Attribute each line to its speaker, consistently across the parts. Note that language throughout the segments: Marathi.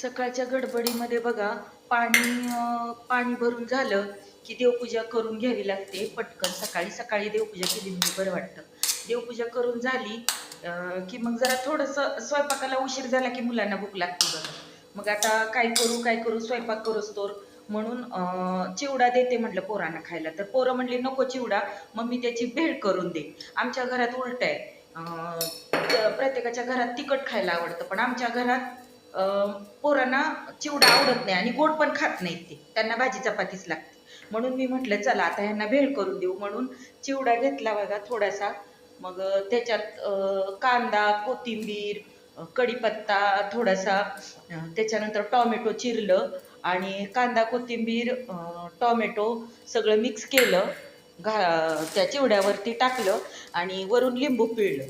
Speaker 1: सकाळच्या गडबडीमध्ये बघा पाणी भरून झालं की देवपूजा करून घ्यावी लागते पटकन. सकाळी सकाळी देवपूजा केली म्हणजे बरं वाटतं. देवपूजा करून झाली की मग जरा थोडंसं स्वयंपाकाला उशीर झाला की मुलांना भूक लागते बघा. मग आता काय करू स्वयंपाक करूच तर म्हणून चिवडा देते म्हटलं पोरांना खायला. तर पोरं म्हणली नको चिवडा, मम्मी त्याची भेळ करून दे. आमच्या घरात उलट आहे. प्रत्येकाच्या घरात तिखट खायला आवडतं, पण आमच्या घरात पोरांना चिवडा आवडत नाही आणि गोड पण खात नाहीत ते. त्यांना भाजी चपातीच लागते. म्हणून मी म्हटलं चला आता ह्यांना भेळ करून देऊ म्हणून चिवडा घेतला बघा थोडासा. मग त्याच्यात कांदा, कोथिंबीर, कढीपत्ता थोडासा, त्याच्यानंतर टॉमॅटो चिरलं आणि कांदा, कोथिंबीर, टॉमॅटो सगळं मिक्स केलं. त्या चिवड्यावरती टाकलं आणि वरून लिंबू पिळलं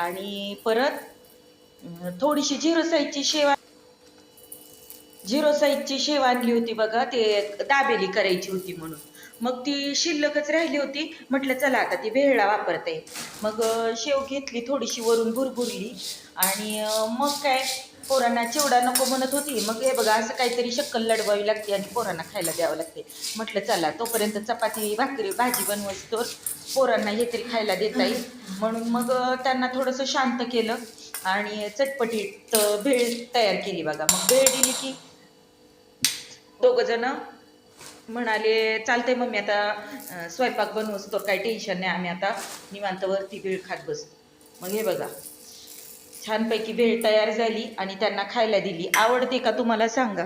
Speaker 1: आणि परत थोडीशी झिरो साईजची शेव आणली होती बघा. ते दाबेली करायची होती म्हणून. मग ती शिल्लकच राहिली होती. म्हटलं चला आता ती भेळला वापरता येईल. मग शेव घेतली, थोडीशी वरून भुरभुरली आणि मग काय पोरांना चिवडा नको म्हणत होती. मग हे बघा असं काहीतरी शक्कल लढवावी लागते आणि पोरांना खायला द्यावं लागते. म्हटलं चला तोपर्यंत चपाती भाकरी भाजी बनवतो, पोरांना हे तरी खायला देता येईल. म्हणून मग त्यांना थोडंसं शांत केलं आणि चटपटीत भेळ तयार केली बघा. मग भेळ दिली की दोघं जण म्हणाले चालतंय मम्मी आता स्वयंपाक बनवूस तर काही टेन्शन नाही, आम्ही आता निवांत वरती भेळ खात बसतो. मग हे बघा छानपैकी भेळ तयार झाली आणि त्यांना खायला दिली. आवडते का तुम्हाला सांगा.